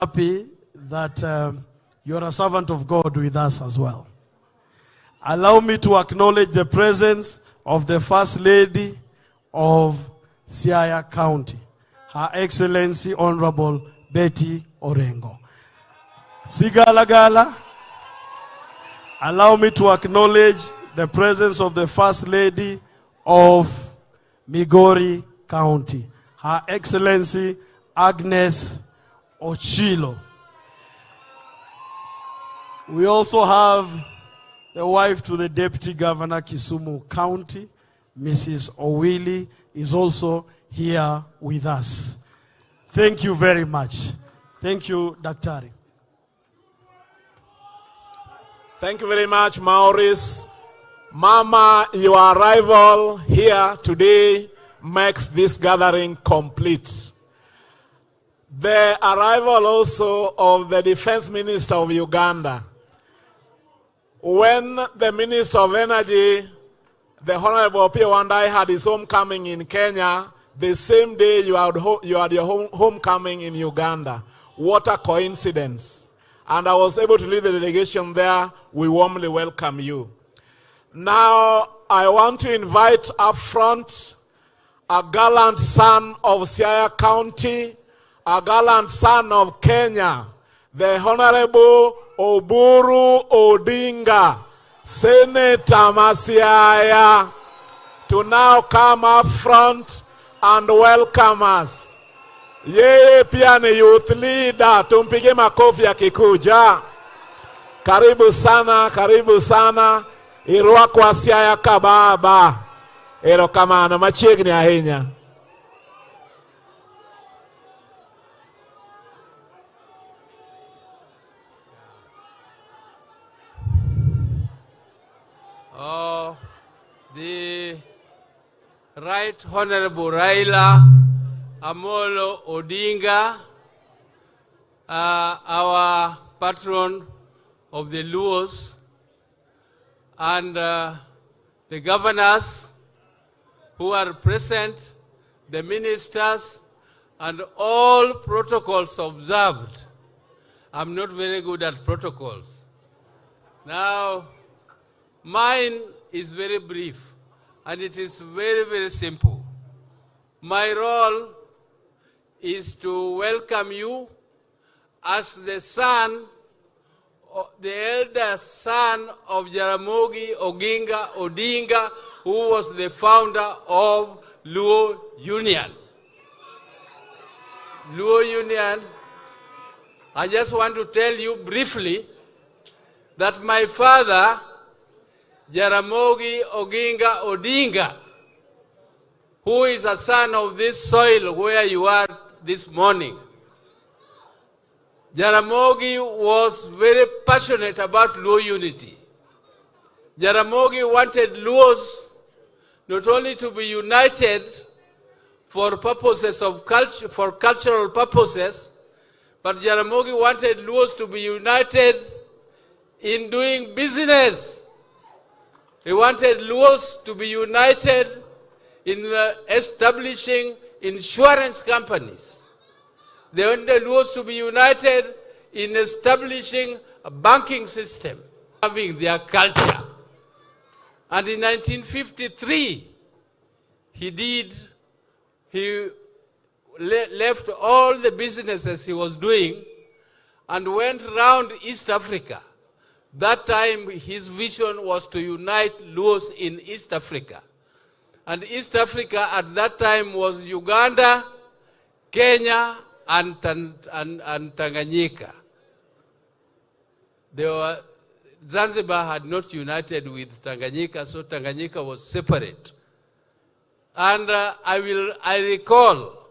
happy that you're a servant of God with us as well. Allow me to acknowledge the presence of the First Lady of Siaya County, Her Excellency Honorable Betty Orengo. Sigalagala, allow me to acknowledge the presence of the First Lady of Migori County, Her Excellency Agnes Ochilo. We also have the wife to the Deputy Governor Kisumu County, Mrs. Owili, is also here with us. Thank you very much. Thank you, Daktari. Thank you very much, Maurice. Mama, your arrival here today makes this gathering complete. The arrival also of the Defense Minister of Uganda. When the Minister of Energy, the Honorable Opiyo Wandayi, had his homecoming in Kenya, the same day you had your homecoming in Uganda. What a coincidence. And I was able to lead the delegation there. We warmly welcome you. Now, I want to invite up front a gallant son of Siaya County, a gallant son of Kenya, the Honorable Oburu Odinga, Senator Siaya, to now come up front and welcome us. Yeye pia ni youth leader, tumpige makofi akikuja. Karibu sana, karibu sana. Irua kwa Siaya kababa. Ero kamano, machiegni ahinya. The Right Honorable Raila Amolo Odinga, our patron of the Luos, and the governors who are present, the ministers, and all protocols observed. I'm not very good at protocols. Now, mine is very brief, and it is very, very simple. My role is to welcome you as the son, the elder son of Jaramogi Oginga Odinga, who was the founder of Luo Union. Luo Union, I just want to tell you briefly that my father, Jaramogi Oginga Odinga, who is a son of this soil where you are this morning. Jaramogi was very passionate about Luo unity. Jaramogi wanted Luos not only to be united for purposes of culture, for cultural purposes, but Jaramogi wanted Luos to be united in doing business. He wanted Luos to be united in establishing insurance companies. They wanted Luos to be united in establishing a banking system, having their culture. And in 1953, he left all the businesses he was doing and went around East Africa. That time, his vision was to unite Luos in East Africa. And East Africa at that time was Uganda, Kenya, and Tanganyika. Zanzibar had not united with Tanganyika, so Tanganyika was separate. And I recall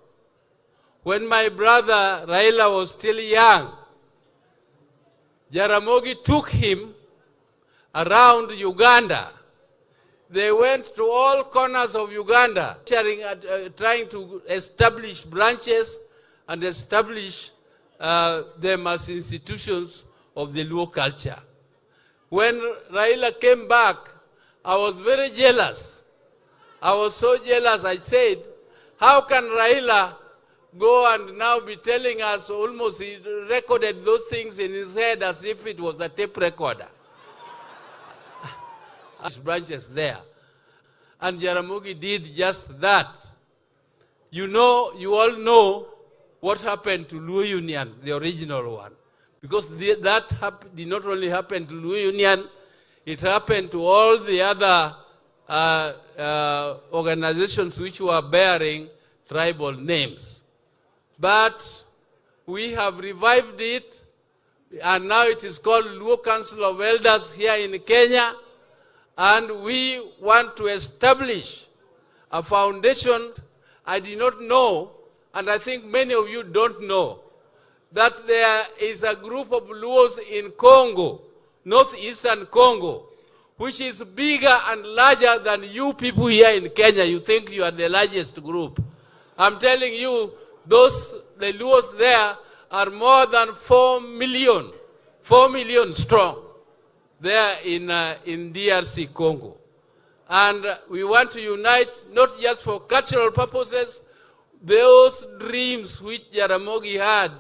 when my brother Raila was still young, Jaramogi took him around Uganda. They went to all corners of Uganda, trying to establish branches and establish them as institutions of the Luo culture. When Raila came back, I was very jealous. I was so jealous, I said, how can Raila go and now be telling us almost he recorded those things in his head as if it was a tape recorder. Branches there. And Jaramogi did just that. You know, you all know what happened to Luo Union, the original one. Because that did not only happen to Luo Union, it happened to all the other organizations which were bearing tribal names. But we have revived it, and now it is called Luo Council of Elders here in Kenya, and we want to establish a foundation. I did not know, and I think many of you don't know, that there is a group of Luos in Congo, northeastern Congo, which is bigger and larger than you people here in Kenya. You think you are the largest group. I'm telling you, the Luos there are more than 4 million strong there in DRC Congo. And we want to unite, not just for cultural purposes, those dreams which Jaramogi had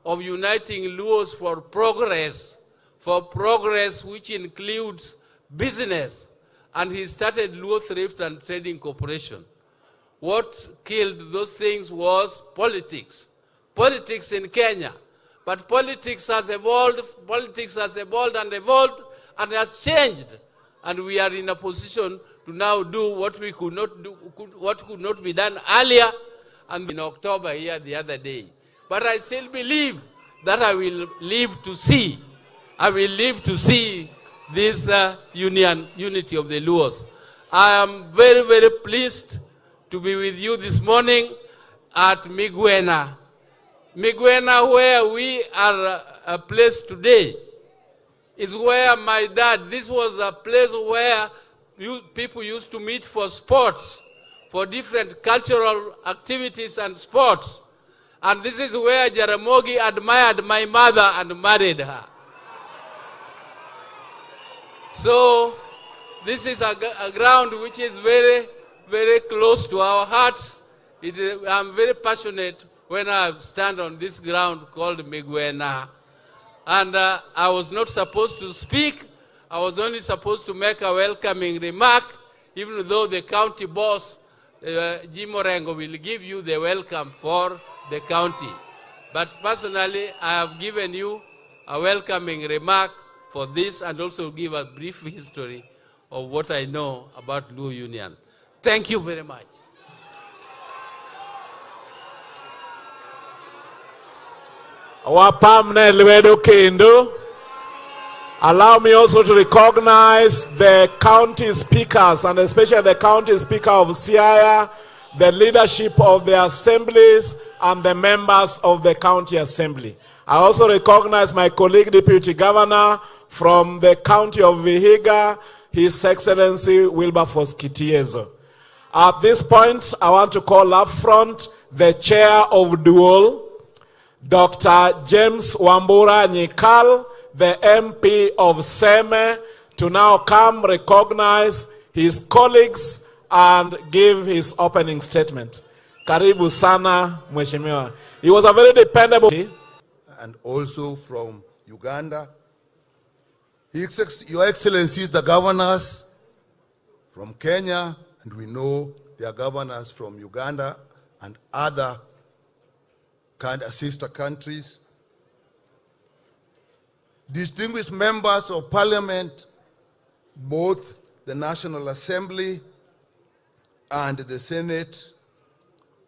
of uniting Luos for progress which includes business. And he started Luo Thrift and Trading Corporation. What killed those things was politics. Politics in Kenya. But politics has evolved and has changed. And we are in a position to now do what we could not do, what could not be done earlier, and in October here the other day. But I still believe that I will live to see this unity of the Luos. I am very, very pleased to be with you this morning at Migwena. Migwena, where we are placed today, is where my dad, this was a place where people used to meet for sports, for different cultural activities and sports. And this is where Jaramogi admired my mother and married her. So this is a ground which is very, very close to our hearts. I'm very passionate when I stand on this ground called Migwena. And I was not supposed to speak. I was only supposed to make a welcoming remark, even though the county boss, Jim Orengo, will give you the welcome for the county. But personally, I have given you a welcoming remark for this and also give a brief history of what I know about Luo Union. Thank you very much. Allow me also to recognize the county speakers, and especially the county speaker of Siaya, the leadership of the assemblies, and the members of the county assembly. I also recognize my colleague, Deputy Governor from the county of Vihiga, His Excellency Wilberforce Kitiezo. At this point, I want to call up front the chair of Dual, Dr. James Wambura Nyikal, the MP of Seme, to now come recognize his colleagues and give his opening statement. Karibu sana, Mheshimiwa. He was a very dependable. And also from Uganda. Your Excellencies, the governors from Kenya, and we know there are governors from Uganda and other sister countries. Distinguished members of Parliament, both the National Assembly and the Senate,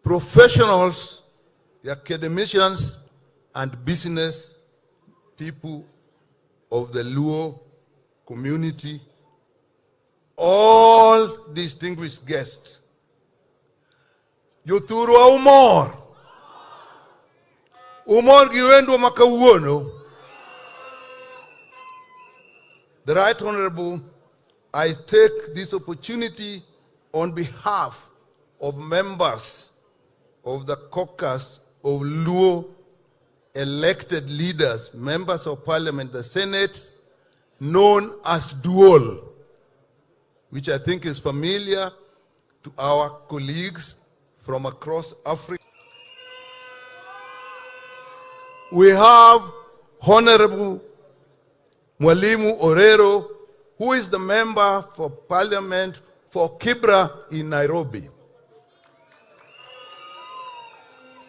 professionals, the academicians, and business people of the Luo community, all distinguished guests. Yuthurwa umor giwendo makawuono. The Right Honorable, I take this opportunity on behalf of members of the caucus of Luo elected leaders, members of Parliament, the Senate, known as Dual, which I think is familiar to our colleagues from across Africa. we have Honorable Mwalimu Orero, who is the member for parliament for Kibra in Nairobi.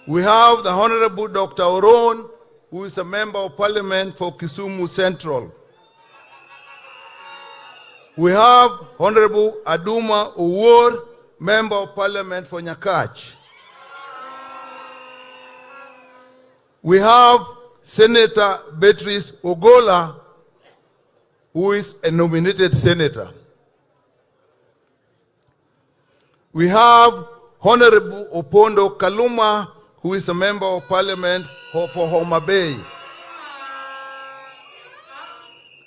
We have the Honorable Dr. Oron, who is a member of parliament for Kisumu Central. We have Honorable Aduma Owor, member of parliament for Nyakach. We have Senator Beatrice Ogola, who is a nominated senator. We have Honorable Opondo Kaluma, who is a member of parliament for Homa Bay.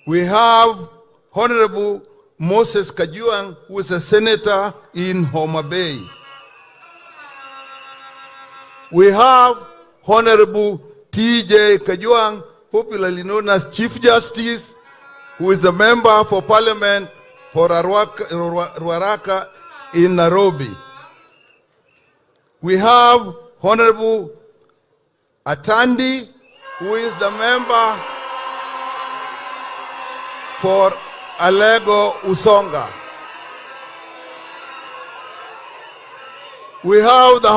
We have Honorable Moses Kajuang, who is a senator in Homa Bay. We have Honorable T.J. Kajuang, popularly known as Chief Justice, who is a member for parliament for Ruaraka in Nairobi. We have Honorable Atandi, who is the member for Alego Usonga. We have the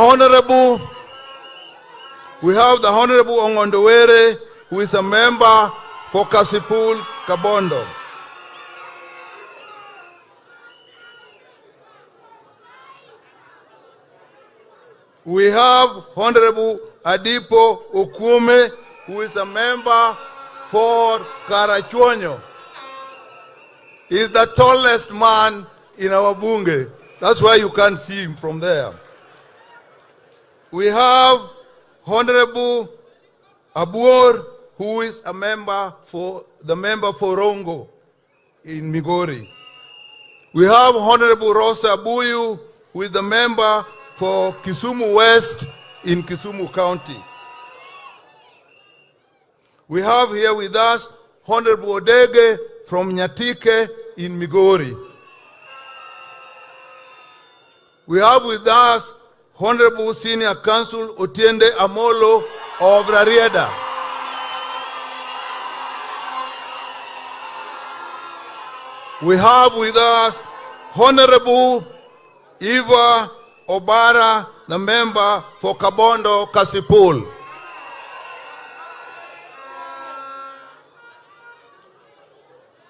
Honorable Ongondowere, who is a member for Kasipul Kabondo. We have Honorable Adipo Okume, who is a member for Karachuonyo. He is the tallest man in our bunge. That's why you can't see him from there. We have Honorable Abuor, who is a member for Rongo in Migori. We have Honorable Rosa Abuyu, who is the member for Kisumu West in Kisumu County. We have here with us Honorable Odege from Nyatike in Migori. We have with us Honorable Senior Counsel Otiende Amolo of Rarieda. We have with us Honorable Eva Obara, the member for Kabondo Kasipul.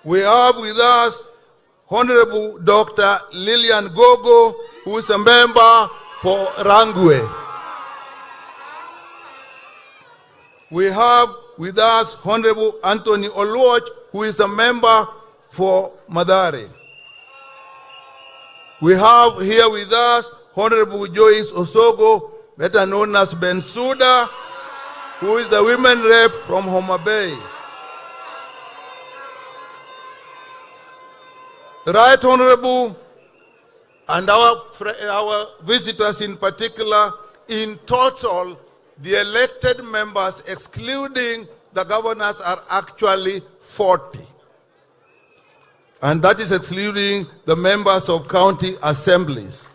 We have with us Honorable Dr. Lillian Gogo, who is a member for Rangwe. We have with us Honorable Anthony Oluoch, who is a member for Madare. We have here with us Honorable Joyce Osogo, better known as Bensuda, who is the women rep from Homa Bay. Right Honorable, and our visitors in particular, in total, the elected members, excluding the governors, are actually 40. And that is excluding the members of county assemblies.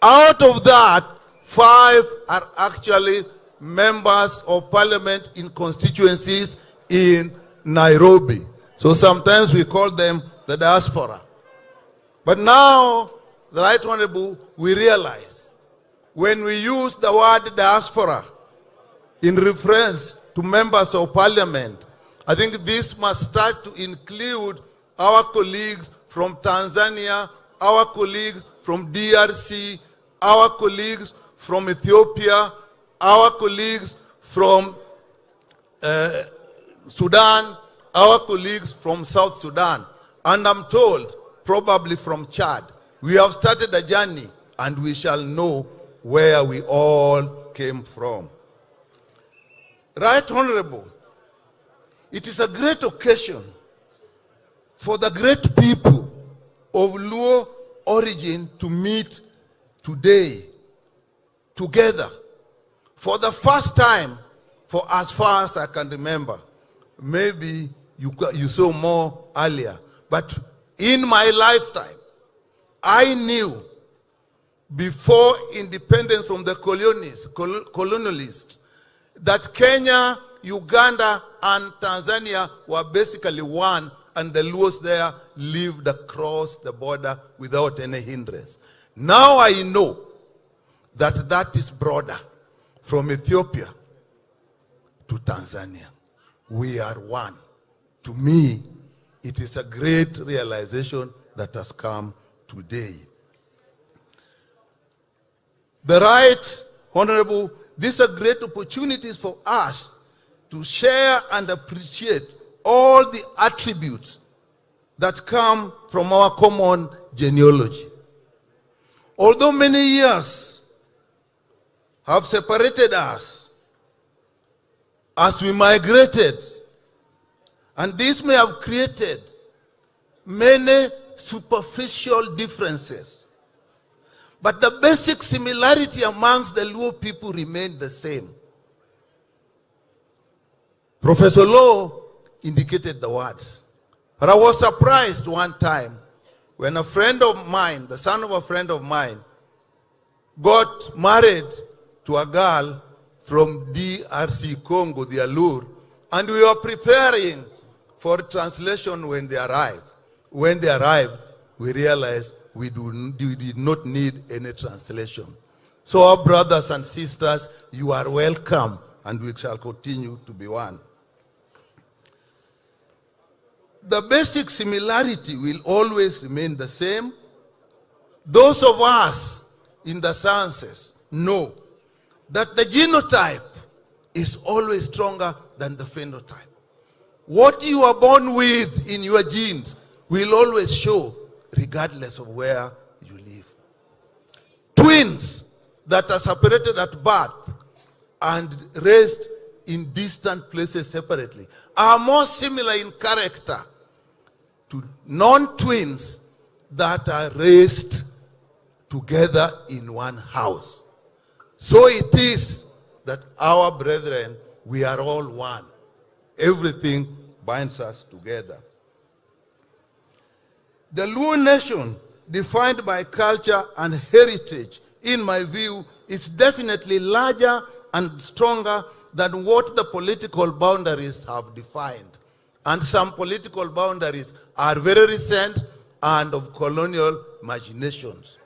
Out of that, 5 are actually members of parliament in constituencies in Nairobi. So sometimes we call them the diaspora. But now, the Right Honorable, we realize when we use the word diaspora in reference to members of parliament, I think this must start to include our colleagues from Tanzania, our colleagues from DRC, our colleagues from Ethiopia, our colleagues from Sudan, our colleagues from South Sudan, and I'm told probably from Chad. We have started a journey and we shall know where we all came from. Right Honorable, it is a great occasion for the great people of Luo origin to meet today, together, for the first time, for as far as I can remember. Maybe you saw more earlier, but in my lifetime, I knew before independence from the colonialists that Kenya Uganda and Tanzania were basically one, and the Luos there lived across the border without any hindrance. Now I know that that is broader from Ethiopia to Tanzania. We are one. To me, it is a great realization that has come today. The Right Honorable, these are great opportunities for us to share and appreciate all the attributes that come from our common genealogy. Although many years have separated us as we migrated, and this may have created many superficial differences, but the basic similarity amongst the Luo people remained the same. Professor Luo indicated the words. But I was surprised one time when a friend of mine, the son of a friend of mine, got married to a girl from DRC Congo, the Alur, and we were preparing for translation when they arrived. When they arrived, we realized we did not need any translation. So our brothers and sisters, you are welcome, and we shall continue to be one. The basic similarity will always remain the same. Those of us in the sciences know that the genotype is always stronger than the phenotype. What you are born with in your genes will always show regardless of where you live. Twins that are separated at birth and raised in distant places separately are more similar in character to non-twins that are raised together in one house. So it is that our brethren, we are all one. Everything binds us together. The Luo nation, defined by culture and heritage, in my view, is definitely larger and stronger than what the political boundaries have defined. And some political boundaries are very recent and of colonial imaginations.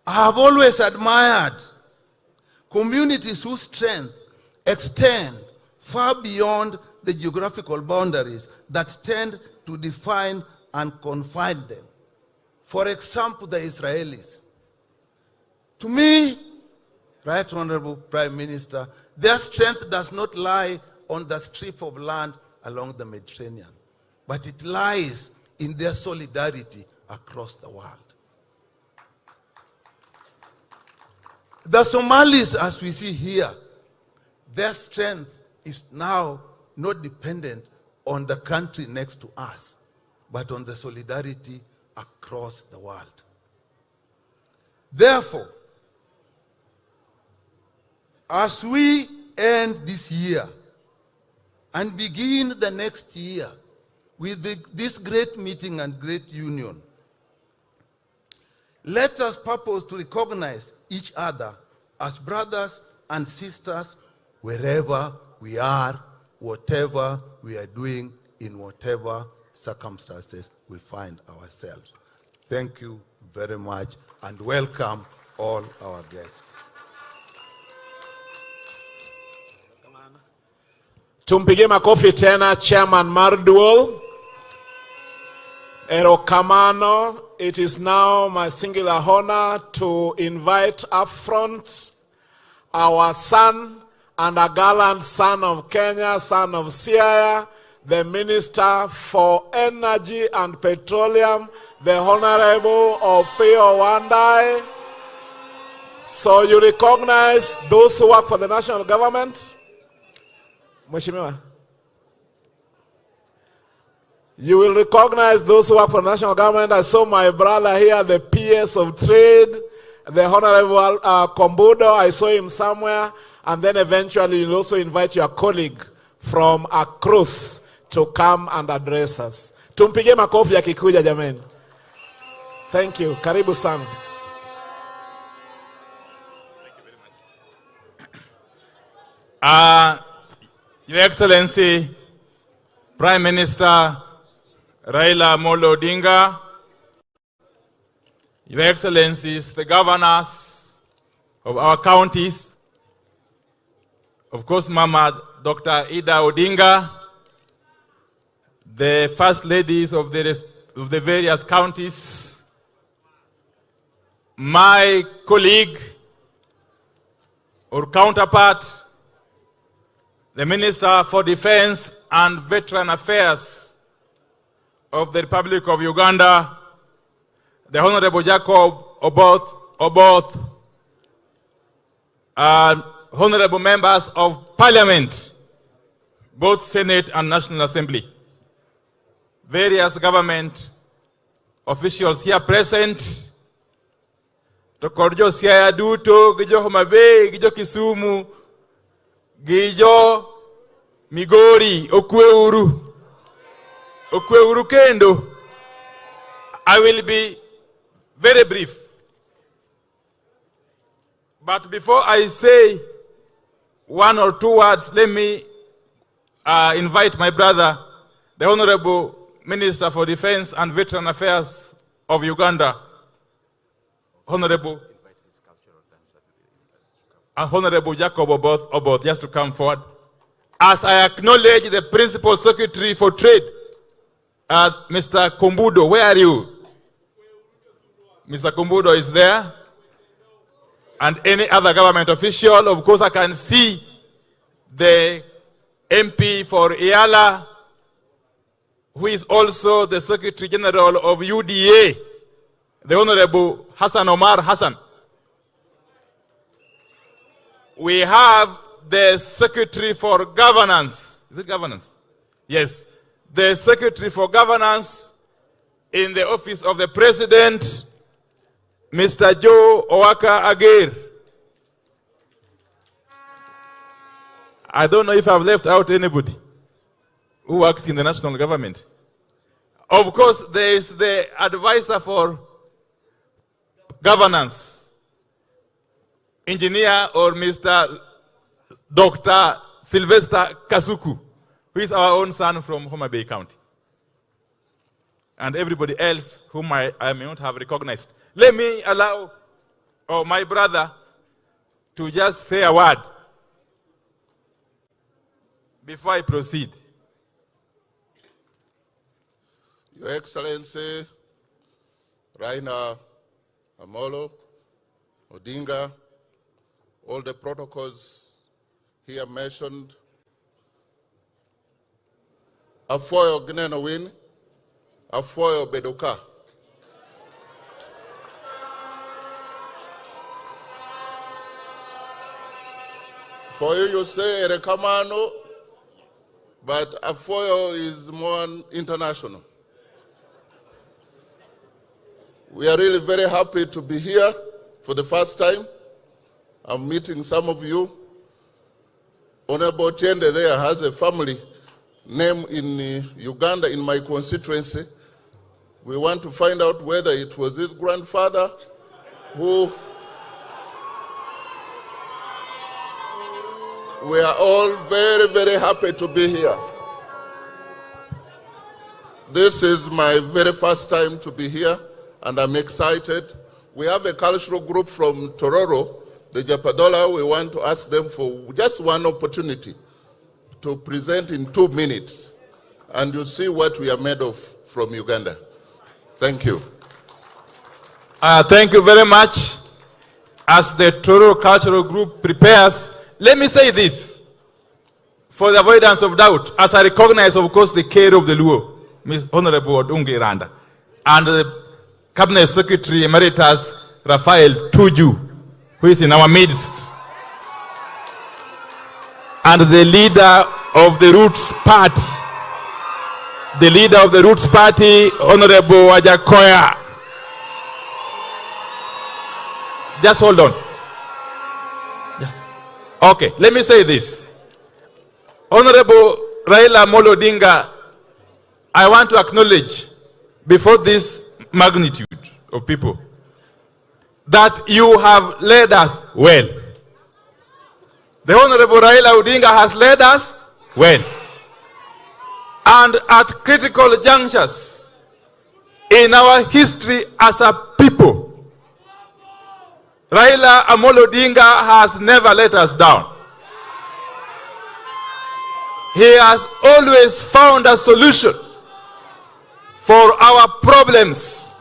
I have always admired communities whose strength extend far beyond the geographical boundaries that tend to define and confine them. For example, the Israelis. To me, Right Honorable Prime Minister, their strength does not lie on the strip of land along the Mediterranean, but it lies in their solidarity across the world. The Somalis, as we see here, their strength is now not dependent on the country next to us, but on the solidarity across the world. Therefore, as we end this year and begin the next year with this great meeting and great union, let us purpose to recognize each other as brothers and sisters wherever we are, whatever we are doing, in whatever circumstances we find ourselves. Thank you very much, and welcome all our guests. Tumpige makofi tena Chairman Marduol. Erokamano. It is now my singular honor to invite up front our son and a gallant son of Kenya, son of Siaya, the Minister for Energy and Petroleum, the Honorable Opiyo Wandayi. So you recognize those who work for the national government? Mheshimiwa. You will recognize those who work for the national government. I saw my brother here, the PS of Trade, the Honorable Kombudo. I saw him somewhere. And then eventually you'll also invite your colleague from across to come and address us. Tumpige makofi yakikuja jameni. Thank you. Karibu sana. Thank you very much. Your Excellency, Prime Minister Raila Amolo Odinga, Your Excellencies, the governors of our counties, of course, Mama Dr. Ida Odinga, the first ladies of the various counties, my colleague or counterpart, the Minister for Defense and Veteran Affairs of the Republic of Uganda, the Honorable Jacob Oboth, honorable members of Parliament, both Senate and National Assembly, various government officials here present, Tokorjo Siaya Duto, Gijo Homa Bay, Gijo Kisumu, Gijo Migori, Okweuru Kendo. I will be very brief. But before I say one or two words, let me invite my brother, the Honorable Minister for Defense and Veteran Affairs of Uganda, Honorable Jacob Oboth, just to come forward. As I acknowledge the Principal Secretary for Trade, Mr. Kumbudo, where are you? Mr. Kumbudo is there. And any other government official. Of course, I can see the MP for Iala, who is also the Secretary General of UDA, the Honorable Hassan Omar Hassan. We have the Secretary for Governance. Is it governance? Yes. The Secretary for Governance in the Office of the President, Mr. Joe Owaka Agir. I don't know if I've left out anybody who works in the national government. Of course, there is the advisor for governance, engineer or Mr. Dr. Sylvester Kasuku, who is our own son from Homa Bay County. And everybody else whom I may not have recognized. Let me allow my brother to just say a word before I proceed. Your Excellency, Raila Amolo Odinga, all the protocols here mentioned, Afoyo Gneno Win, Afoyo Bedoka. For you say Erekamano, but Afoyo is more international. We are really very happy to be here for the first time. I'm meeting some of you. Honorable Tiende there has a family name in Uganda in my constituency. We want to find out whether it was his grandfather who... We are all very, very happy to be here. This is my very first time to be here, and I'm excited. We have a cultural group from Tororo, the Japadola. We want to ask them for just one opportunity to present in 2 minutes, and you see what we are made of from Uganda. Thank you. Thank you very much. As the Tororo Cultural Group prepares, let me say this, for the avoidance of doubt, as I recognize, of course, the care of the Luo, Ms. Honorable Odungi Randa, and the Cabinet Secretary Emeritus Raphael Tuju, who is in our midst, and the leader of the Roots Party, Honorable Wajakoya. Just hold on. Okay, let me say this. Honorable Raila Amolo Odinga, I want to acknowledge before this magnitude of people that you have led us well. The Honorable Raila Odinga has led us When? And at critical junctures in our history as a people, Raila Amolo Odinga has never let us down. He has always found a solution for our problems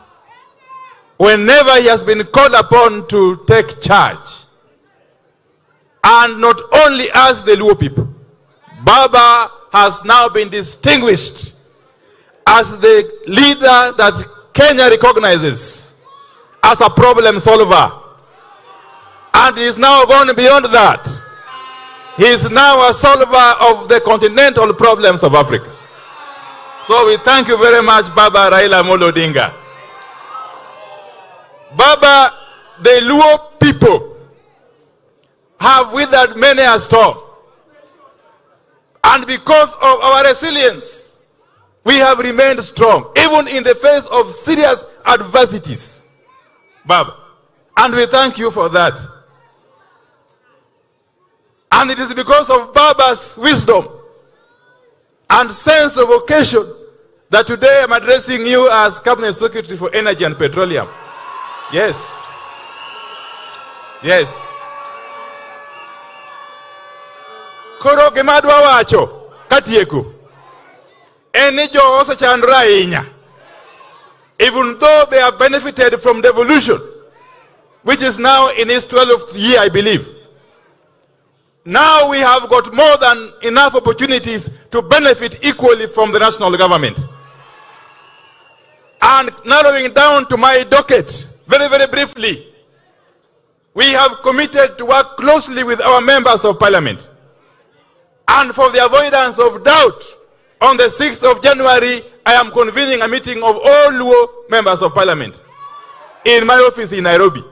whenever he has been called upon to take charge. And not only as the Luo people, Baba has now been distinguished as the leader that Kenya recognizes as a problem solver. And he is now going beyond that. He is now a solver of the continental problems of Africa. So we thank you very much, Baba Raila Amolo Odinga. Baba, the Luo people have withered many a storm. And because of our resilience, we have remained strong, even in the face of serious adversities, Baba. And we thank you for that. And it is because of Baba's wisdom and sense of occasion that today I'm addressing you as Cabinet Secretary for Energy and Petroleum. Yes. Yes. Koro gemadwa wacho katieko eni jo osechandra inya, even though they have benefited from devolution, which is now in its 12th year, I believe. Now we have got more than enough opportunities to benefit equally from the national government. And narrowing down to my docket, very, very briefly, we have committed to work closely with our members of parliament. And for the avoidance of doubt, on the 6th of January, I am convening a meeting of all Luo members of parliament in my office in Nairobi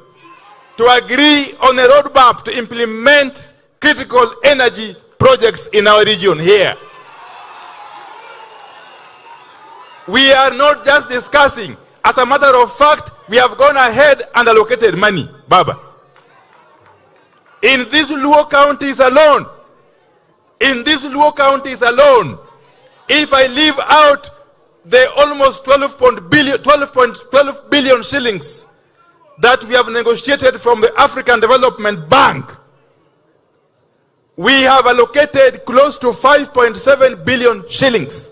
to agree on a roadmap to implement critical energy projects in our region here. We are not just discussing. As a matter of fact, we have gone ahead and allocated money, Baba. In these Luo counties alone, if I leave out the almost 12 billion shillings that we have negotiated from the African Development Bank, we have allocated close to 5.7 billion shillings,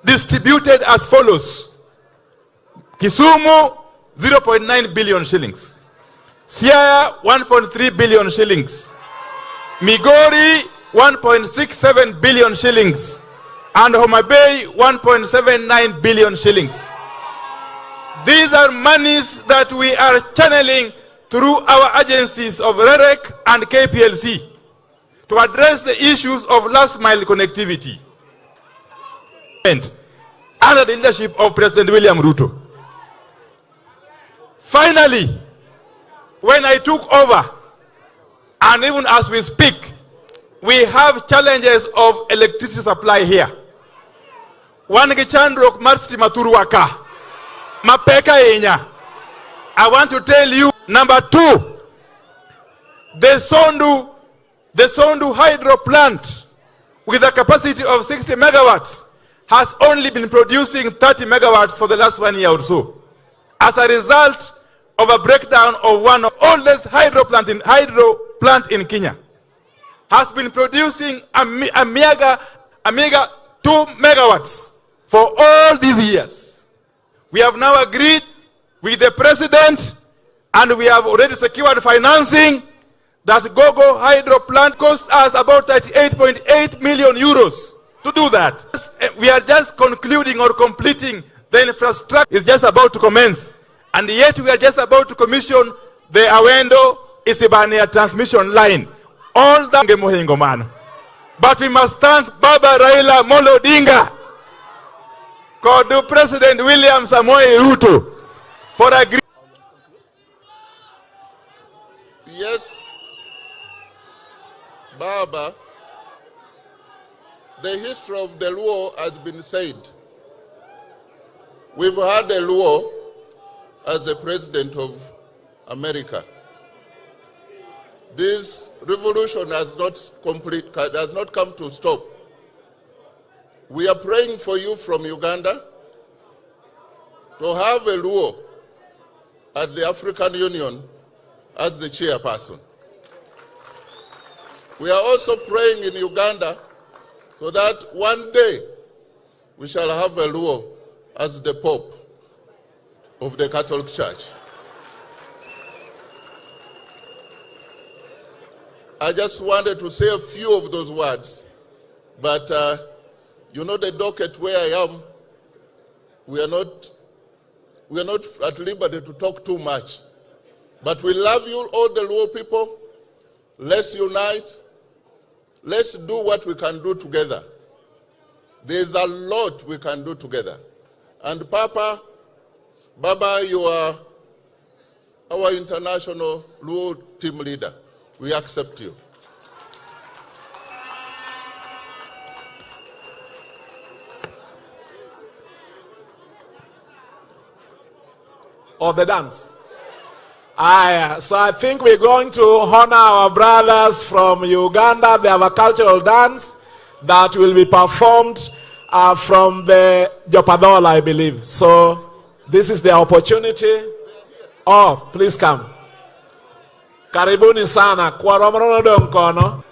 distributed as follows. Kisumu, 0.9 billion shillings. Siaya, 1.3 billion shillings. Migori, 1.67 billion shillings. And Homa Bay, 1.79 billion shillings. These are monies that we are channeling through our agencies of REREC and KPLC to address the issues of last mile connectivity under the leadership of President William Ruto. Finally, when I took over, and even as we speak, we have challenges of electricity supply here. One gichandrok marsti maturuaka. Mapeka enya. I want to tell you, number 2, the Sondu hydro plant with a capacity of 60 megawatts has only been producing 30 megawatts for the last 1 year or so, as a result of a breakdown of one of the oldest hydro plant in Kenya. Has been producing a meager 2 megawatts for all these years. We have now agreed with the president, and we have already secured financing that Gogo hydro plant costs us about 38.8 million euros to do that. We are just concluding or completing the infrastructure. Is just about to commence, and yet we are just about to commission the Awendo Isibania transmission line. All that Mohingoman. But we must thank Baba Raila Amolo Odinga, called President William Samoei Ruto, for agreeing. Yes, Baba, the history of the Luo has been said. We've had the Luo as the president of America. This revolution has not come to stop. We are praying for you from Uganda to have a Luo at the African Union as the chairperson. We are also praying in Uganda so that one day we shall have a Luo as the Pope of the Catholic Church. I just wanted to say a few of those words, but you know the docket where I am, we are not at liberty to talk too much. But we love you, all the Luo people. Let's unite. Let's do what we can do together. There's a lot we can do together. And Baba, you are our international Luo team leader. We accept you. Or the dance. So I think we're going to honor our brothers from Uganda. They have a cultural dance that will be performed from the Japadola, I believe. So this is the opportunity. Oh, please come. Karibuni sana kwa romano do mkono.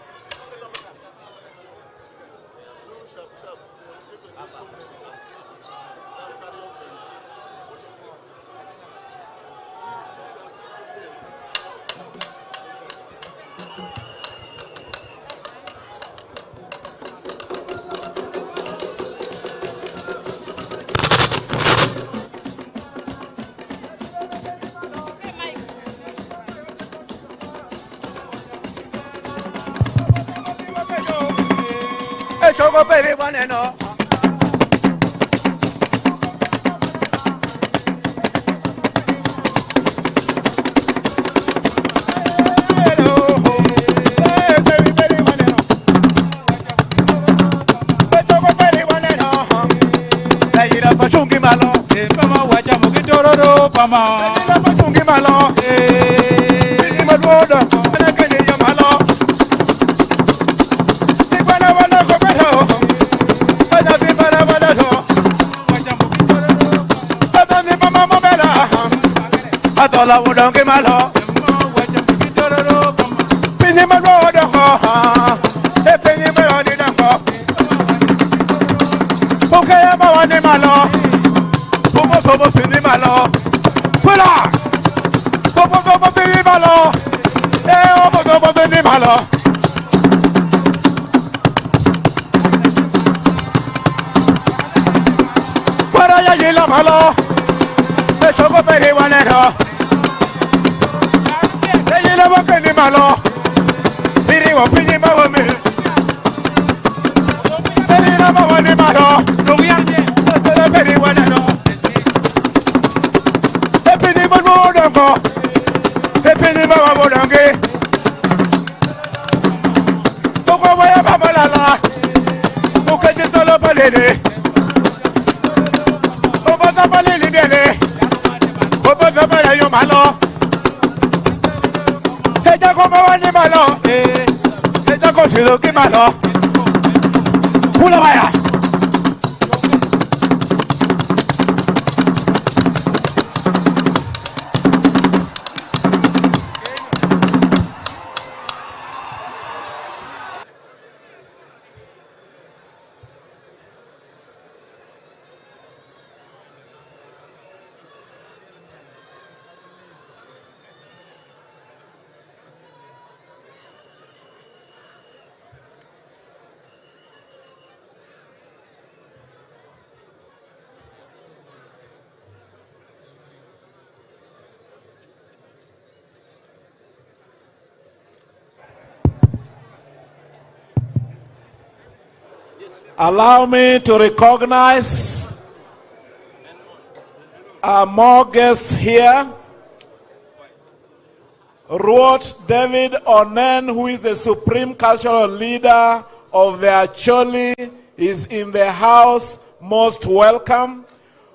Allow me to recognize more guests here. Ruot David Onen, who is the Supreme Cultural Leader of the Acholi, is in the house. Most welcome.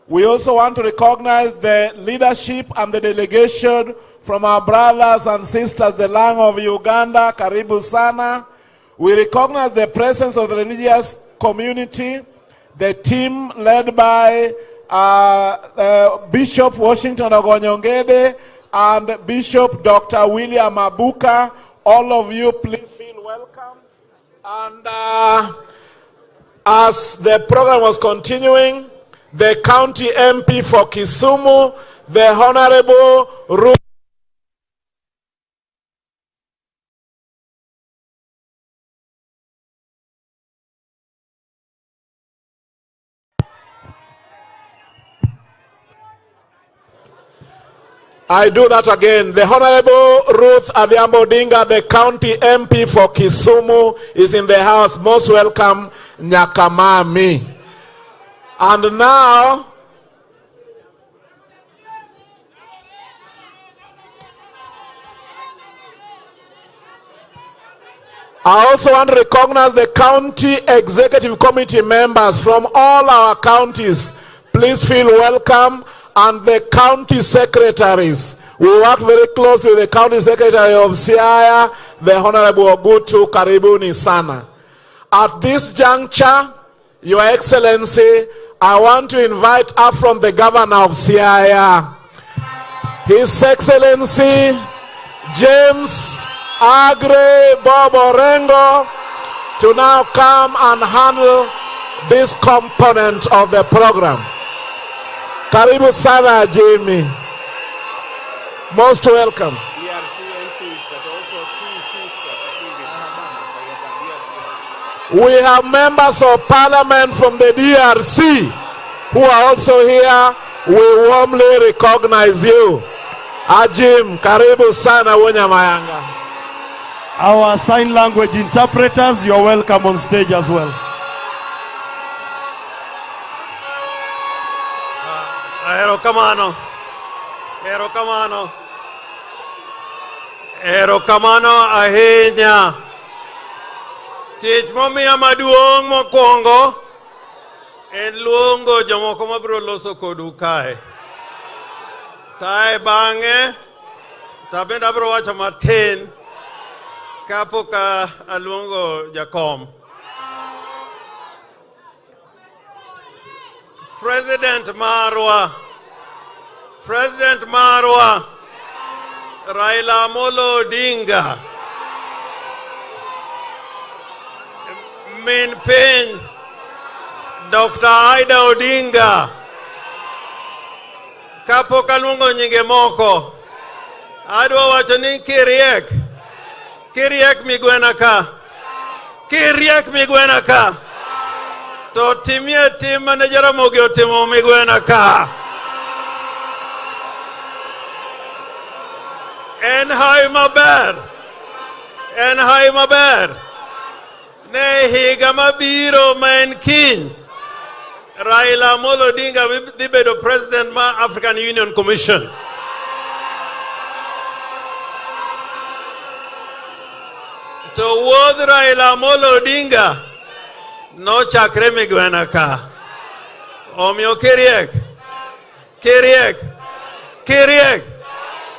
We also want to recognize the leadership and the delegation from our brothers and sisters, the Lang of Uganda, Karibu Sana. We recognize the presence of the religious community the team led by Bishop Washington Ogonyongede and Bishop Dr. William Abuka. All of you, please feel welcome. And as the program was continuing, the county MP for Kisumu, the Honorable Ruto. I do that again. The Honorable Ruth Adhiambo Odinga, the county MP for Kisumu, is in the house. Most welcome, Nyakamami. And now, I also want to recognize the county executive committee members from all our counties. Please feel welcome. And the county secretaries. We work very closely with the county secretary of Siaya, the Honorable Ogutu Karibuni Sana. At this juncture, Your Excellency, I want to invite up from the governor of Siaya, His Excellency James Agre Boborengo, to now come and handle this component of the program. Karibu sana, Jimmy. Most welcome. We have members of parliament from the DRC who are also here. We warmly recognize you. Ajim, karibu sana Wonyamayanga. Our sign language interpreters, you're welcome on stage as well. Erokamano, erokamano, erokamano ahinya. Tich momiya maduong' mokwongo en luongo jomoko mabiro loso kodu kae. Tae bang'e tabende abiro wacho matin kapok aluongo jakom. President Marwa, Raila Amolo Odinga, Min Piny, Dr. Aida Odinga, kapok aluongo nyinge moko, adwa wacho ni kiriek Migwena ka, to timie tim mane Jaramogi otimo Migwena ka. En hai maber, ne higa mabiro ma en kiny, Raila Amolo Odinga dhi bedo president ma African Union Commission. To wuodh Raila Amolo Odinga no chakre Migwena ka. Omiyo kiriek,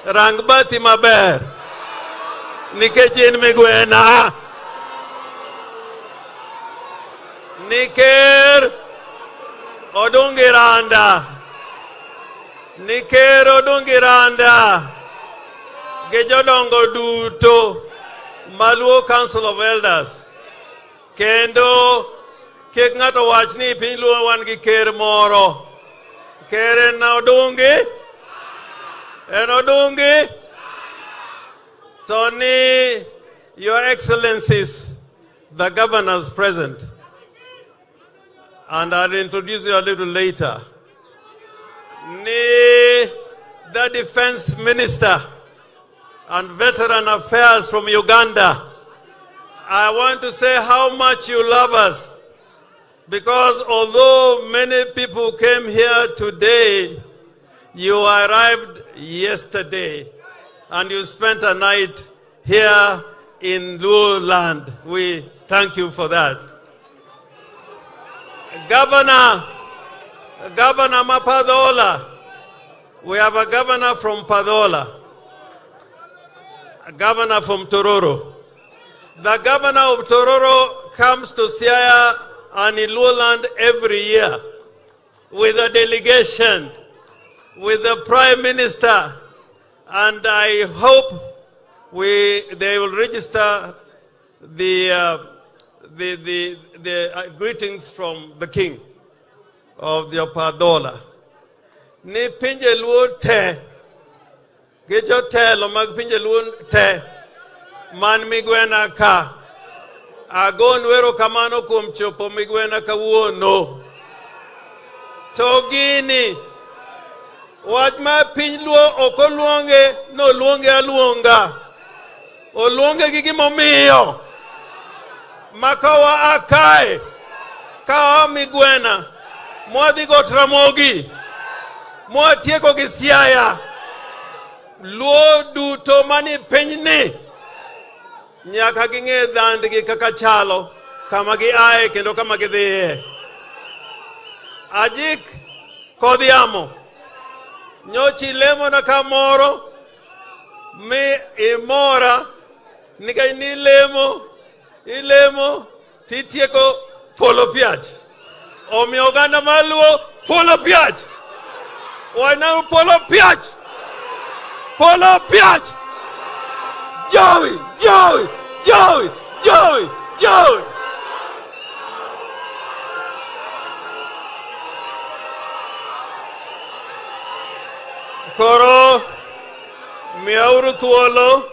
rang bathi maber, nikech in Migwena. Niker odungi randa, gi jodongo duto Maluo Council of Elders. Kendo kik ng'ato wach ni Piny Luo wan gi ker moro. Ker en odungi. Tony, Your Excellencies, the governors present, and I'll introduce you a little later. Ni the Defense Minister and Veteran Affairs from Uganda. I want to say how much you love us, because although many people came here today, you arrived yesterday and you spent a night here in Luo land. We thank you for that. Governor Mapadola, we have a governor from Padola, a governor from Tororo. The governor of Tororo comes to Siaya and in Luo land every year with a delegation, with the Prime Minister, and I hope they will register the greetings from the King of the Padola. Ni pinje Luo te, gejo te lo mag pinje Luo te, man Migwena ka, agon wero kamano kum chopo Migwena ka wuono. Togini, wajma Piny Luo oko luonge, no luonge aluonga. O luonge gigimomiyo. Makawa akae, kawa Migwena, mwadhi got Ramogi, mwatieko gi Siaya, Luo duto mani pinyni, nyaka ging'e dhandgi kaka chalo, kama gi ae kendo kama gi dhiye. Ajik kodhiamo, nyochi lemo na kamoro, mi imora, nika ni ilemo, titieko polo piach. Omi oganda maluo, polo piach. Wana polo piach. Polo piach. Joey. Koro, miauru thuolo,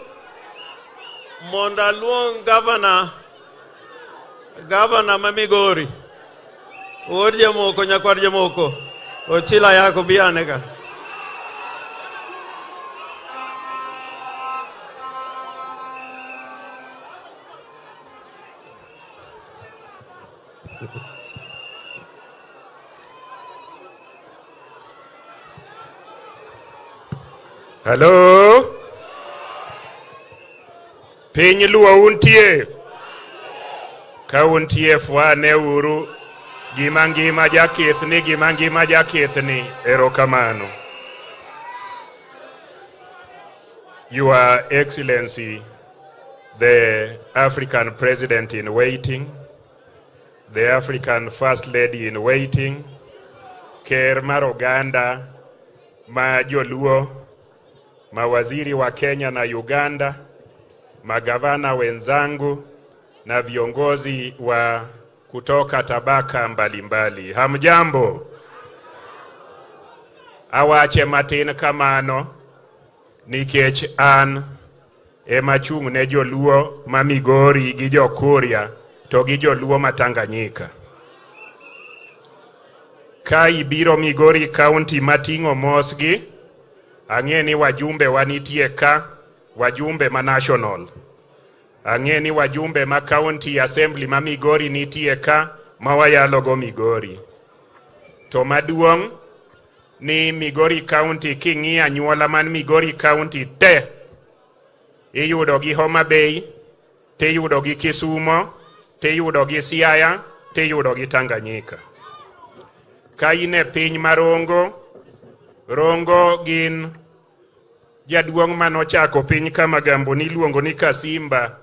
monda luong Governor Mamigori. Wuod jamoko, nyakwar jamoko. Ochila yako biane ka. Hello? Piny Luo untie? Ka untie fwane uru gima jakithni erokamano. Your Excellency, the African President in waiting, the African First Lady in waiting, Ker mar Oganda, ma Joluo, mawaziri wa Kenya na Uganda, magavana wenzangu na viongozi wa kutoka tabaka mbalimbali. Hamjambo. Awache matin kamano nikech an emachung' ne Joluo ma Migori gi Jokuria to gi Joluo ma Tanganyika. Ka ibiro Migori County mating'o mosgi, ang'e ni wajumbe wanitie ka, wajumbe ma national. Ang'e ni wajumbe ma County Assembly ma Migori nitie ka, ma wayalo go Migori. To maduong' ni Migori County king'iyo anyuola man Migori County te, iyudo gi Homa Bay, te iyudo gi Kisumo, te iyudo gi Siaya, te iyudo gi Tanganyika. Ka ine piny marongo, Rongo gin jaduong' manochako piny kama gambo niluongo ni Kasimba,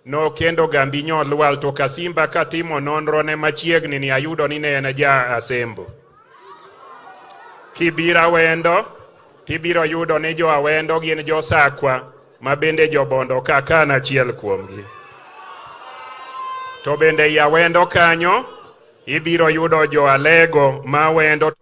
no kendo gambi nyolwal, to Kasimba katimo nonro ne machiegni ni ayudo ni ne en ja Asembo. Kibira Awendo, tibiro yudo ni jo Awendo gin jo Sakwa, ma bende jo Bondo kaka na achiel kuomgi. To bende i Awendo kanyo, ibiro yudo jo Alego ma Awendo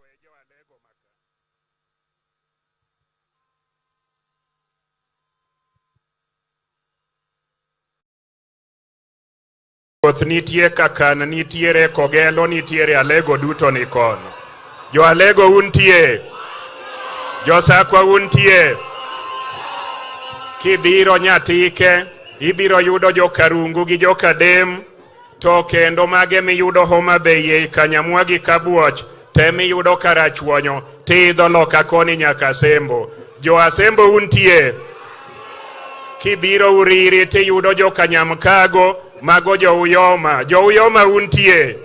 nitie Kakan, nitiere Kogelo, nitiere Alego duto ni kono. Jo Alego untie? Jo Sakwa untie? Kibiro Nyatike, ibiro yudo jo Karungu gi jo Kadem, to kendo mage miyudo Homa Bay, Kanyamwa gi Kabuoch, te miyudo Karachuonyo, tidho loka koni nyaka Asembo. Jo Asembo untie? Kibiro Uriri tiyudo jo Kanyamkago, mago jo Uyoma untie?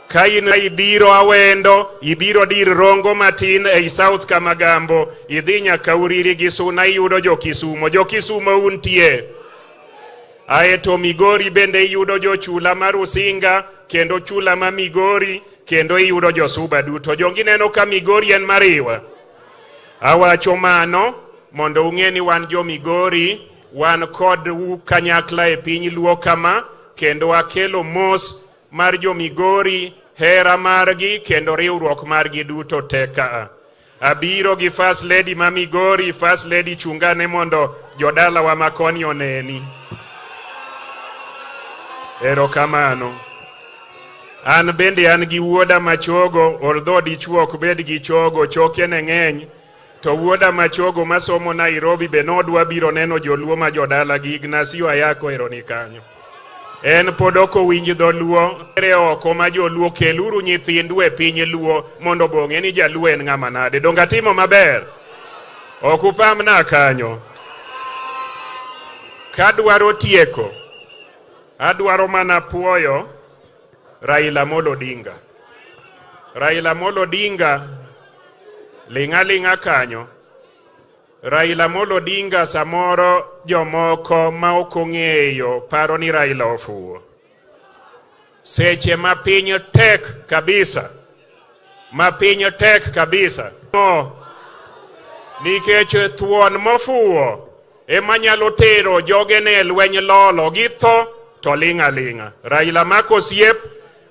Ka ina ibiro Awendo, ibiro dir Rongo matin ei South Kamagambo, idhi nyaka Uriri gi Suna iyudo jo Kisumo untie? Aeto Migori bende iyudo jochula mar Usinga, kendo chula ma Migori, kendo iyudo josuba duto. Jongi neno ka Migori en mariwa. Awacho mano mondo ung'e ni wan jo Migori, wan kod kanyakla e Piny Luo kama, kendo akelo mos mar jo Migori, hera margi, kendo riwruok margi duto teka. Abiro gi First Lady ma Migori, First Lady chungane mondo jodala wa makoni oneni. Erokamano. An bende an gi wuoda machogo, although dichuo ok bed gi chogo, choke ne ng'eny, to wuoda machogo masomo Nairobi be nodwa biro neno joluo ma jodala gi Ignacio Ayako eroni kanyo. En podoko winj dho Luo, ere oko ma joluo keluru nyithindu e Piny Luo mondo bong'e ni jaluo en ng'ama nade. Donga timo maber. Ok upamna kanyo. Kadwaro tieko, adwaro mana puoyo Raila Amolo Odinga. Raila Amolo Odinga linga kanyo. Raila Amolo Odinga samoro jomoko ma ok ong'eyo paro ni Raila ofuwo. Seche ma piny tek kabisa. Ma piny tek kabisa. No. Nikech thuon mofuwo ema nyalo tero jogene lweny lolo gi tho to linga. Raila mako siep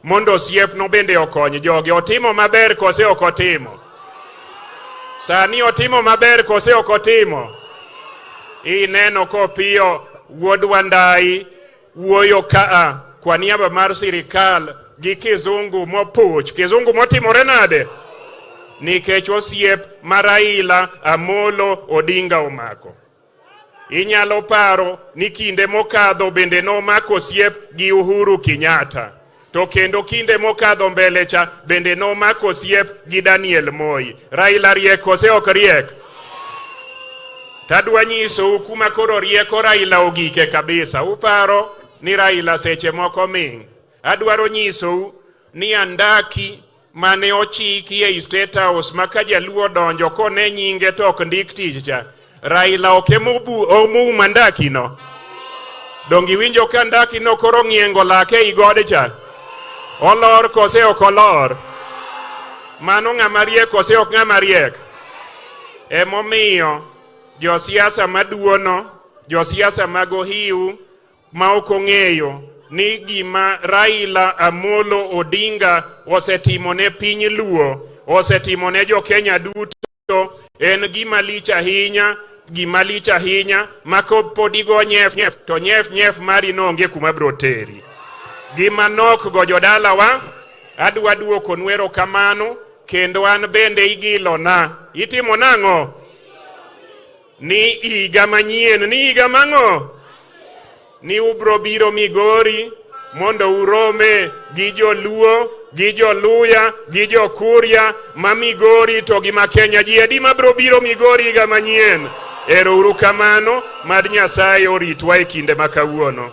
mondo siep no bende okony joge. Otimo maber kose ok otimo. Sani otimo maber kose ok otimo. Ineno kopiyo wuod Wandai wuoyo kaa kwa niaba mar sirikal gi kizungu mopuch. Kizungu motimore nade? Nikech osiep ma Raila Amolo Odinga omako. Inyalo paro ni kinde mokadho bende no mako siep gi Uhuru Kenyatta. To kendo kinde mokadho mbele cha bende no mako siep gi Daniel Moi. Raila rieko se ok riek. Tadwa nyiso kuma koro rieko Raila ogike kabisa. Uparo ni Raila seche moko ming. Adwaro nyiso ni andaki mane ochiki e State House maka jaluo donjo kone nyinge to ok ndik tich cha. Raila omu mandaki no. Dongi winjo ka ndaki no koro ng'iengo lake igode cha. Olor kose ok olor. Mano ng'ama riek kose ok ng'ama riek. Emomiyo josiasa maduono, josiasa mago hiu ma ok ong'eyo ni gima Raila Amolo Odinga osetimo ne Piny Luo, osetimo ne jo Kenya duto, en gima lich ahinya mako podigo nyef to nyef mari no onge kuma bro teri. Gima nok go jodala wa, adwa duoko nwero kamano, kendo an bende igilo na. Itimo nang'o? Ni iga manyien, ni iga mang'o? Ni ubro biro Migori, mondo urome gi joluo, gi joluya, gi jokuria, ma Migori to gi ma Kenya ji edi ma bro biro Migori iga manyien. Ero uru kamano, mad Nyasaye oritwa e kinde makawuono.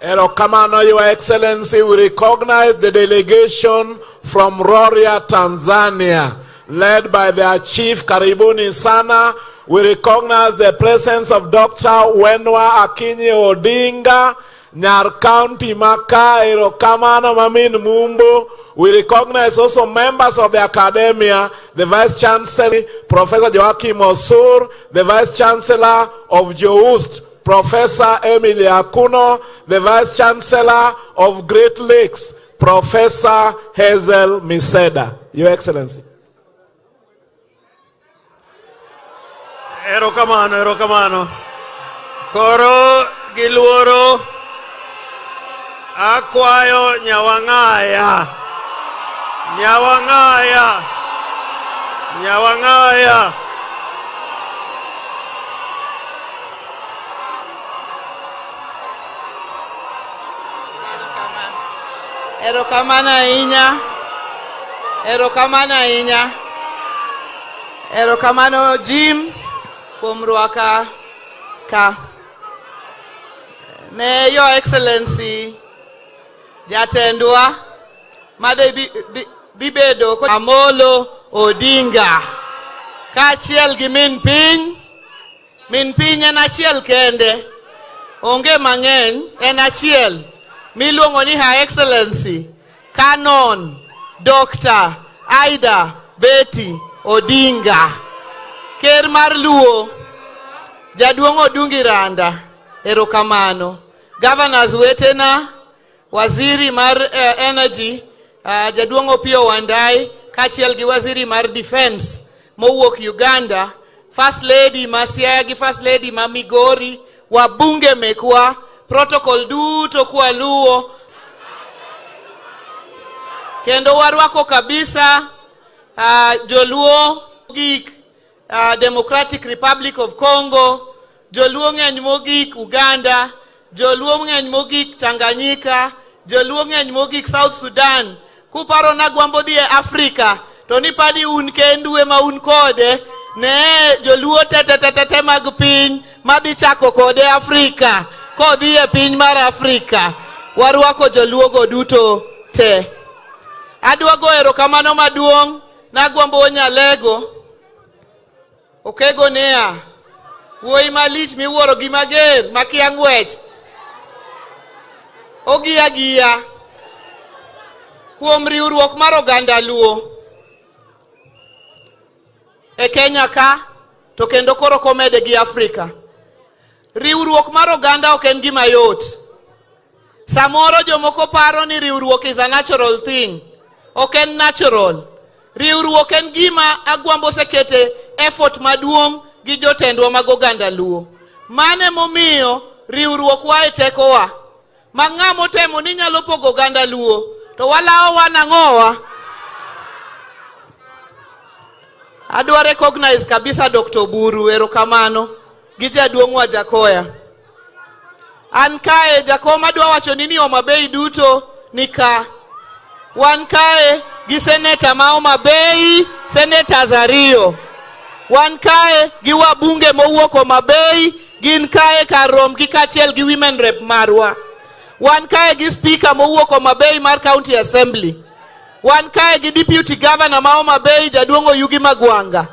Erokamano, Your Excellency, we recognize the delegation from Rorya, Tanzania, led by their chief Karibuni Sana. We recognize the presence of Dr. Wenwa Akinyi Odinga, Nyar County Maka, Erokamano Mamin Mumbo. We recognize also members of the academia, the Vice Chancellor, Professor Joachim Osur, the Vice Chancellor of JOUST, Professor Emily Akuno, the Vice Chancellor of Great Lakes, Professor Hazel Miseda. Your Excellency. Erokamano. Koro giluoro akwayo Nyawang'aya. Erokamano ahinya. Erokamano Jim kuom rwaka ka. Ne Your Excellency Jatendwa made dibedo Amolo Odinga kaachiel gi min piny min piny en achiel kende, onge mang'eny, en achiel, miluongo ni Her Excellency Canon Dr. Ida Betty Odinga, ker mar Luo, Jaduong' Odungi Randa, erokamano. Governors wetena, waziri mar energy, Jaduong' Opiyo Wandayi, kachiel gi waziri mar defense, mowuok Uganda, First Lady ma Siaya gi First Lady ma Migori, wabunge mekwa, protocol duto kwa Luo, kendo warwako kabisa Joluo gik Democratic Republic of Congo, Joluo ng'eny mogik Uganda, Joluo ng'eny mogik Tanganyika, Joluo ng'eny mogik South Sudan. Kuparo na gwambo dhi e Afrika, to nipadi un kendue ma un kode, ne Joluo tete mag piny madhi chako kode Afrika, kodhi e piny mar Afrika. Warwako Joluo go duto te. Adwa go erokamano maduong' na gwambo Nyalego, Okego Nea, wuoyi malich miwuoro gi mager, makia ng'wech, ogiya kuom riwruok mar oganda Luo e Kenya ka, to kendo koro komede gi Afrika. Riwruok mar oganda ok en gima yot. Samoro jomoko paro ni riwruok is a natural thing. Ok en natural. Riwruok en gima agwambo sekete effort maduong' gi jotendwa mag oganda Luo. Mane momiyo riwruok wa e tekowa. Ma ng'amo temo ni nyalo pogo oganda Luo, to walao wanang'owa. Adwa recognize kabisa Dr. Buru, erokamano, gi Jaduong' wa Jakoya. An kae Jakoma adwa wacho ni Homa Bay duto nika. Wan kae gi Senator ma Homa Bay, Senator Zario. Wan kae gi wabunge mowuok Homa Bay, gin kae kar rom gi kachiel gi women rep marwa. Wan kae gi speaker mowuok Homa Bay mar County Assembly. Wan kae gi deputy governor ma Homa Bay, Jaduong' Oyugi Magwanga.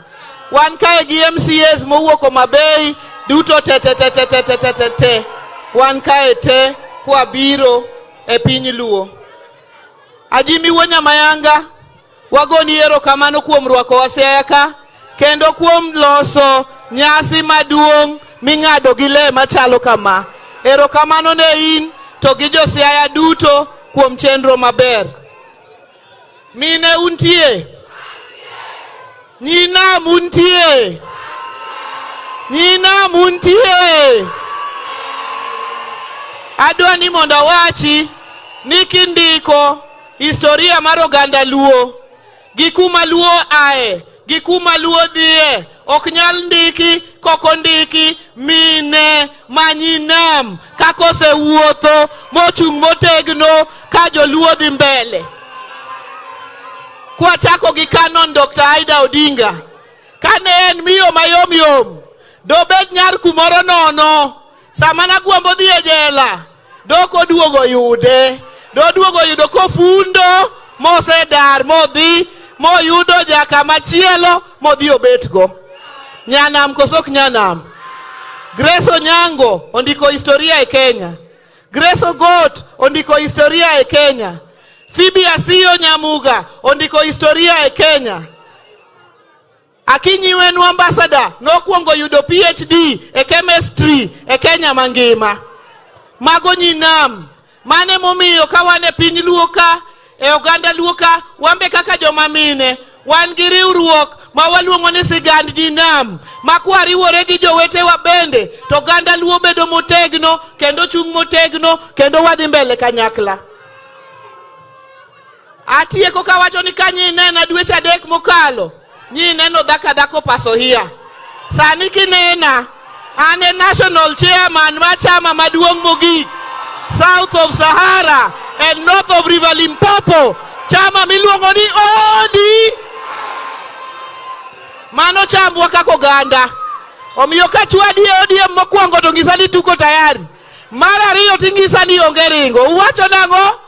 Wan kae gi MCAs mowuok Homa Bay duto te. Wan kae te kwa biro e Piny Luo. Ajimi wonya mayanga, wagoni erokamano kuom rwako wa Siaya ka, kendo kuom loso nyasi maduong' ming'ado gi le machalo kama. Erokamano ne in to gi jo Siaya duto kuom chenro maber. Mine untie, nyina muntie, nyina muntie. Adwa ni mondo wachi ni kindiko historia mar oganda Luo, gi kuma Luo ae, gi kuma Luo dhie, ok nyal ndiki koko ndiki mine manyinam kakose wuotho mochung' motegno ka Joluo dhi mbele. Kwa chako gi Canon Dr. Ida Odinga, kane en miyo mayom, dobed nyar kumoro nono, samana gwambo dhi e jela, doko duogo yude, doduogo yudo kofundo, mose dar, modhi, moyudo jaka machielo, modhi obetgo. Nyanam kosok nyanam. Grace Onyango ondiko historia e Kenya. Grace Ogot ondiko historia e Kenya. Phoebe Asiyo Nyamuga ondiko historia e Kenya. Akinyi Wenu ambassador nokuongo yudo PhD e chemistry e Kenya mangima. Mago nyinam. Mane momiyo ka wan e Piny Luo ka, e oganda Luo ka, wambe kaka joma mine, wan gi riwruok ma waluongo ni sigand jinam, ma kwariwore gi jowetewa bende, to oganda Luo bedo motegno, kendo chung' motegno, kendo wadhi mbele kanyakla. Atieko kawacho ni ka nyinena dweche 3 mokalo, nyineno dhako paso hiya. Sani kinena, ane national chairman ma chama maduong' mogik, south of Sahara and north of River Limpopo, chama miluongo ni ODM. Mano chambwa kako ganda. Omiyo ka chwadi ODM mokwongo to ngisa ni tuko tayari. Mar ariyo tingisa ni onge ringo. Uwacho nango?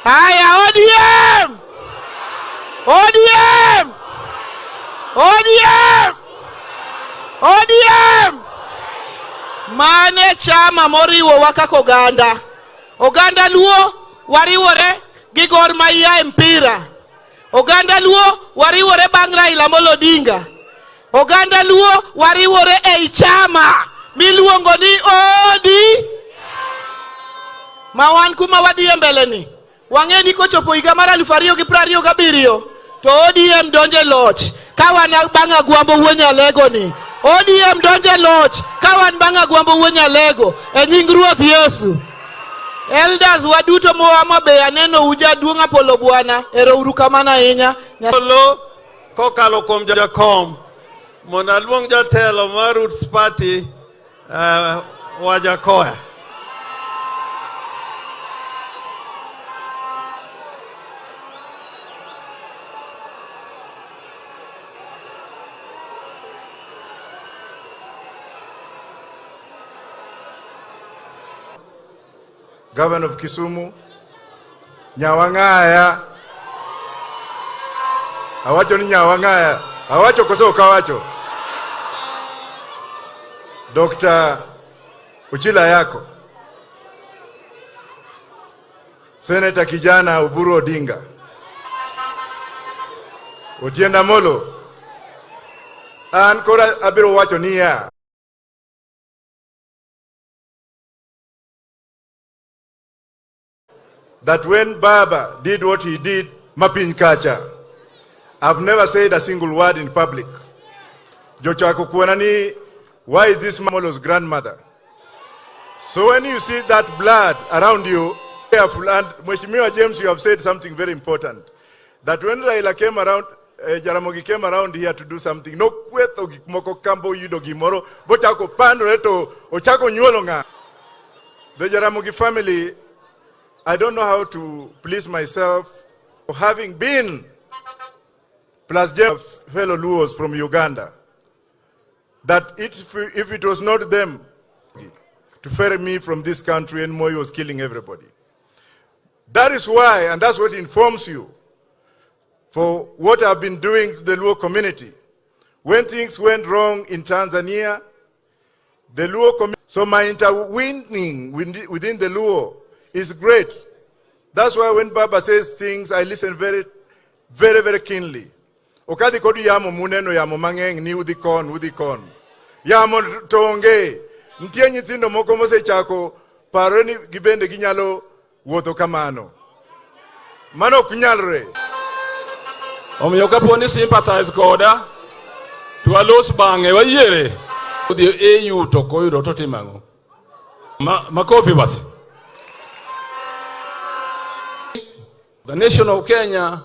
Haya, ODM! ODM! ODM! ODM! Mane chama moriwo waka oganda. Oganda Luo wariwore gi Gor Mahia mpira. Oganda Luo wariwore bang' Raila Odinga. Oganda Luo wariwore ei chama miluongo ni ODM. Mawan kuma wadhiye mbele ni. Wang'eni kochopo higa mar 2027 to ODM donje loch. Kawan bang' Agwambo Wuonyalego ni. ODM donje loch. Kawan bang' Agwambo Wuonyalego. E nying Ruoth Yesu. Elders waduto moa be aneno uja duong' Apolo Bwana. Ero uru kamano ahinya. Apolo kokalo kuom jakom. Mona luong jatelo mar Roots Party Wajakoya. Governor of Kisumu, Nyawangaya. Awacho ni Nyawangaya. Awacho koso kawacho. Dr. Uchila yako. Senator kijana Oburu Odinga. Otienda Molo. An kora abiro wacho niya. That when Baba did what he did, Mapin Kacha, I've never said a single word in public. Jochako Kwanani, why is this Molo's grandmother? So when you see that blood around you, careful. And Mheshimiwa James, you have said something very important. That when Raila came around, Jaramogi came around here to do something. No kweto moko kambo yudo gimoro, bochako pando reto, ochako nyuolonga. The Jaramogi family, I don't know how to please myself for having been plus fellow Luos from Uganda. That if it was not them to ferry me from this country, and Moi was killing everybody. That is why, and that's what informs you for what I've been doing to the Luo community. When things went wrong in Tanzania, the Luo community, so my intervening within the Luo is great. That's why when Baba says things, I listen very, very, very keenly. Okadi kodu yamo muneno yamo mangeng ni udikon. Yamo tonge. Ntie nyithindo moko mose chako paroni gibende ginyalo wuotho kamano. Mano kunyalre. Omiyo kaponi sympathize koda to alos bange wayiere. Odhi EU to koyudo to timango. Makofi basi. The nation of Kenya